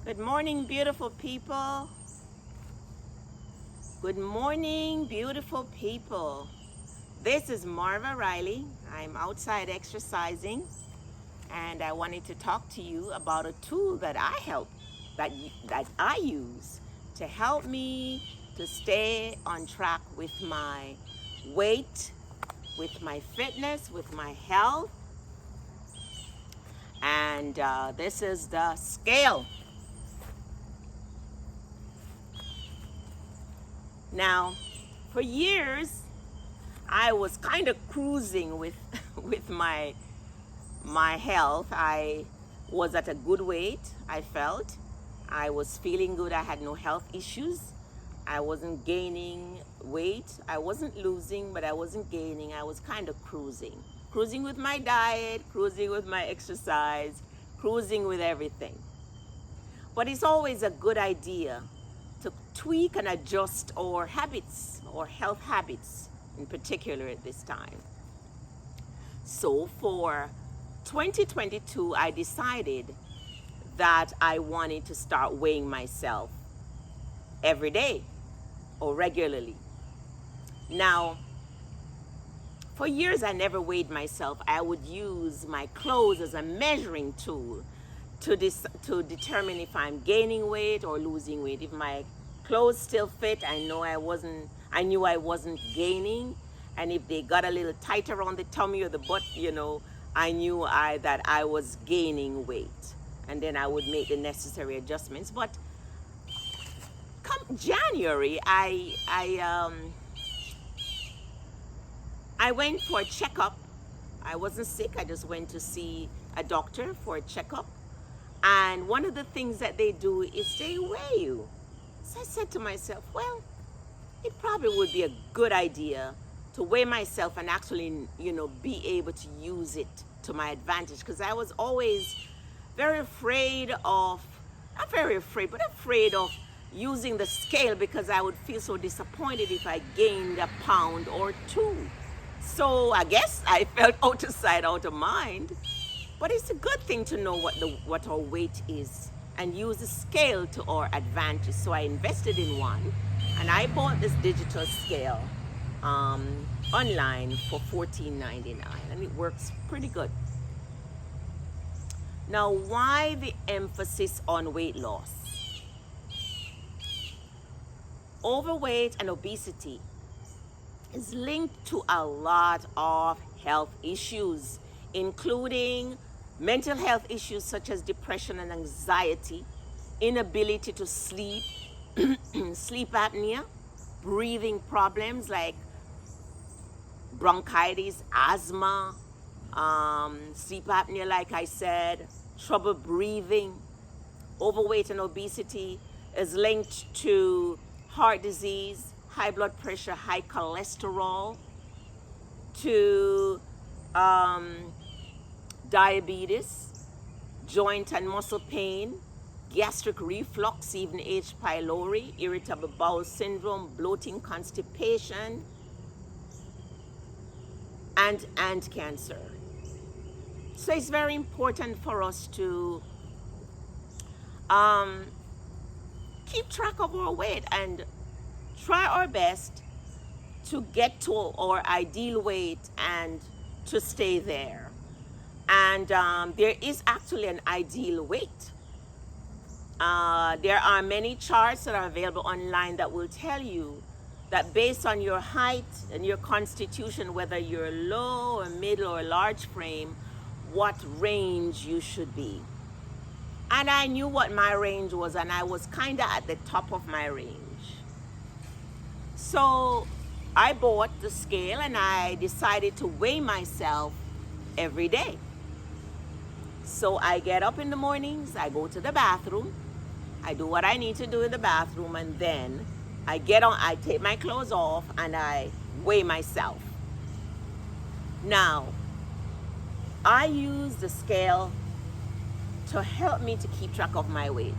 Good morning, beautiful people. Good morning, beautiful people. This is Marva Riley. I'm outside exercising, and I wanted to talk to you about a tool that I use to help me to stay on track with my weight, with my fitness, with my health. And this is the scale. Now, for years, I was kind of cruising with with my health. I was at a good weight, I felt. I was feeling good. I had no health issues. I wasn't gaining weight. I wasn't losing, but I wasn't gaining. I was kind of cruising. Cruising with my diet, cruising with my exercise, cruising with everything. But it's always a good idea to tweak and adjust our habits, or health habits in particular at this time. So for 2022, I decided that I wanted to start weighing myself every day or regularly. Now, for years I never weighed myself. I would use my clothes as a measuring tool to determine if I'm gaining weight or losing weight. If my clothes still fit, I knew I wasn't gaining. And if they got a little tight around the tummy or the butt, I knew that I was gaining weight. And then I would make the necessary adjustments. But come January, I went for a checkup. I wasn't sick. I just went to see a doctor for a checkup. And one of the things that they do is they weigh you. So I said to myself, well, it probably would be a good idea to weigh myself and actually, be able to use it to my advantage. Because I was always afraid of using the scale, because I would feel so disappointed if I gained a pound or two. So I guess I felt out of sight, out of mind. But it's a good thing to know what our weight is and use the scale to our advantage. So I invested in one, and I bought this digital scale online for $14.99, and it works pretty good. Now, why the emphasis on weight loss? Overweight and obesity is linked to a lot of health issues, including mental health issues such as depression and anxiety, inability to sleep, sleep apnea, breathing problems like bronchitis, asthma, sleep apnea, like I said, trouble breathing. Overweight and obesity is linked to heart disease, high blood pressure, high cholesterol, to diabetes, joint and muscle pain, gastric reflux, even H. pylori, irritable bowel syndrome, bloating, constipation, and cancer. So it's very important for us to keep track of our weight and try our best to get to our ideal weight and to stay there. And there is actually an ideal weight. There are many charts that are available online that will tell you that based on your height and your constitution, whether you're low or middle or large frame, what range you should be. And I knew what my range was, and I was kind of at the top of my range. So I bought the scale and I decided to weigh myself every day. So I get up in the mornings, I go to the bathroom, I do what I need to do in the bathroom, and then I take my clothes off and I weigh myself. Now, I use the scale to help me to keep track of my weight.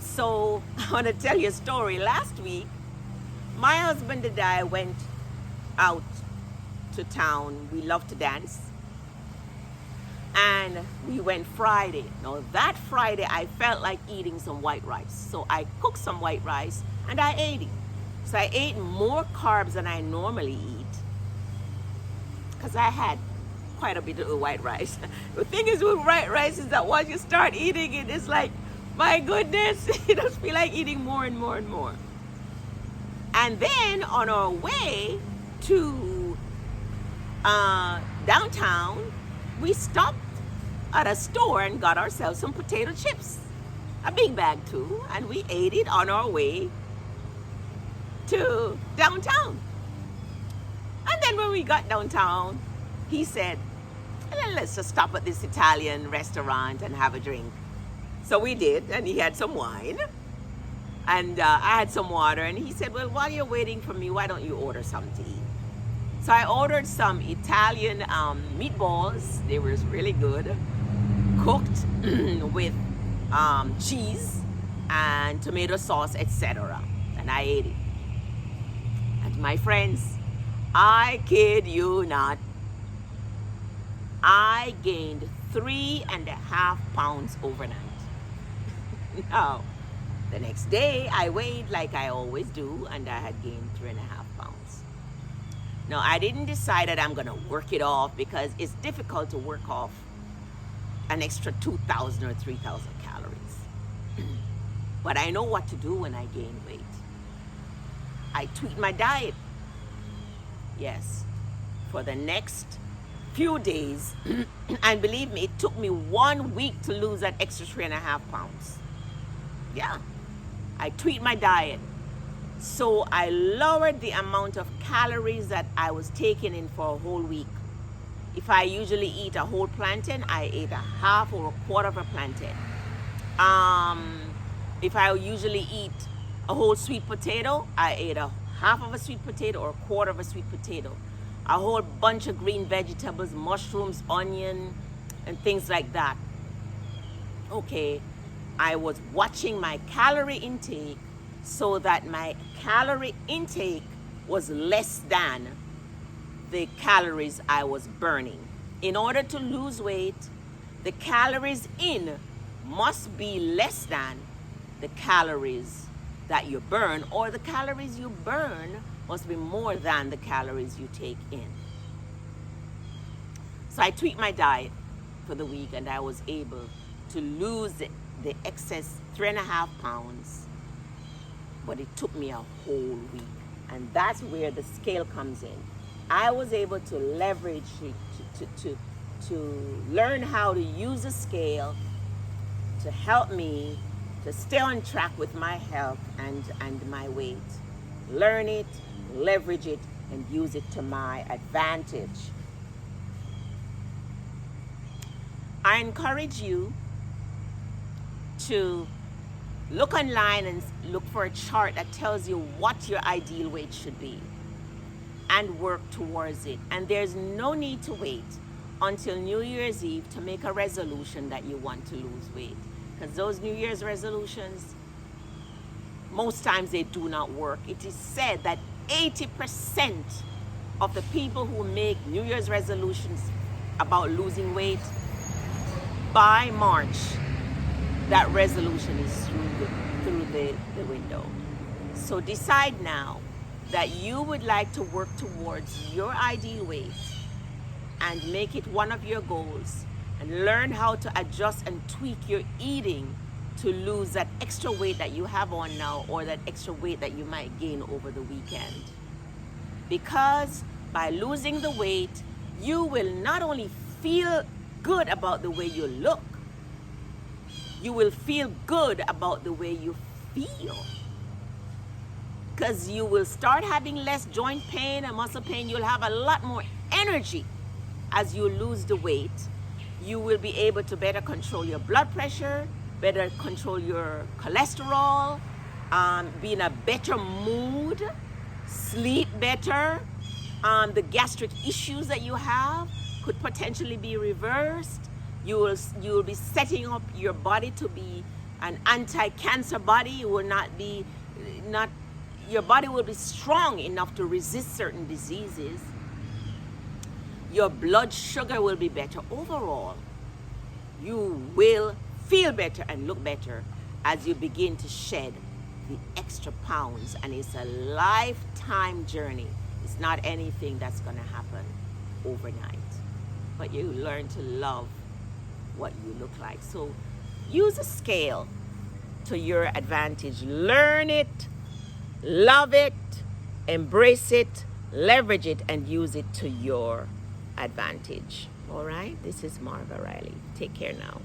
So I want to tell you a story. Last week, my husband and I went out to town. We love to dance. And we went Friday. Now that Friday, I felt like eating some white rice. So I cooked some white rice and I ate it. So I ate more carbs than I normally eat because I had quite a bit of white rice. The thing is with white rice is that once you start eating it, it's like, my goodness, you just feel like eating more and more and more. And then on our way to downtown, we stopped at a store and got ourselves some potato chips, a big bag too, and we ate it on our way to downtown. And then when we got downtown, he said, let's just stop at this Italian restaurant and have a drink. So we did, and he had some wine, and I had some water, and he said, well, while you're waiting for me, why don't you order something to eat? So I ordered some Italian meatballs. They were really good, cooked with cheese and tomato sauce, etc. And I ate it. And my friends, I kid you not, I gained 3.5 pounds overnight. Now, the next day I weighed like I always do, and I had gained 3.5 pounds. Now, I didn't decide that I'm gonna work it off because it's difficult to work off an extra 2,000 or 3,000 calories. But I know what to do when I gain weight. I tweak my diet. Yes, for the next few days, and believe me, it took me 1 week to lose that extra 3.5 pounds. Yeah, I tweaked my diet. So I lowered the amount of calories that I was taking in for a whole week. If I usually eat a whole plantain, I ate a half or a quarter of a plantain. If I usually eat a whole sweet potato, I ate a half of a sweet potato or a quarter of a sweet potato. A whole bunch of green vegetables, mushrooms, onion, and things like that. Okay, I was watching my calorie intake so that my calorie intake was less than the calories I was burning. In order to lose weight, the calories in must be less than the calories that you burn, or the calories you burn must be more than the calories you take in. So I tweaked my diet for the week, and I was able to lose the excess 3.5 pounds, but it took me a whole week. And that's where the scale comes in. I was able to leverage to learn how to use a scale to help me to stay on track with my health and my weight. Learn it, leverage it, and use it to my advantage. I encourage you to look online and look for a chart that tells you what your ideal weight should be and work towards it. And there's no need to wait until New Year's Eve to make a resolution that you want to lose weight, because those New Year's resolutions, most times they do not work. It is said that 80% of the people who make New Year's resolutions about losing weight, by March, that resolution is through the window. So decide now that you would like to work towards your ideal weight and make it one of your goals, and learn how to adjust and tweak your eating to lose that extra weight that you have on now, or that extra weight that you might gain over the weekend. Because by losing the weight, you will not only feel good about the way you look, you will feel good about the way you feel. Because you will start having less joint pain and muscle pain. You'll have a lot more energy as you lose the weight. You will be able to better control your blood pressure, better control your cholesterol, be in a better mood, sleep better. The gastric issues that you have could potentially be reversed. You will be setting up your body to be an anti-cancer body. You will your body will be strong enough to resist certain diseases. Your blood sugar will be better overall. you will feel better and look better as you begin to shed the extra pounds. And it's a lifetime journey. It's not anything that's going to happen overnight. But you learn to love what you look like. So use a scale to your advantage. Learn it, love it, embrace it, leverage it, and use it to your advantage. All right? This is Marva Riley. Take care now.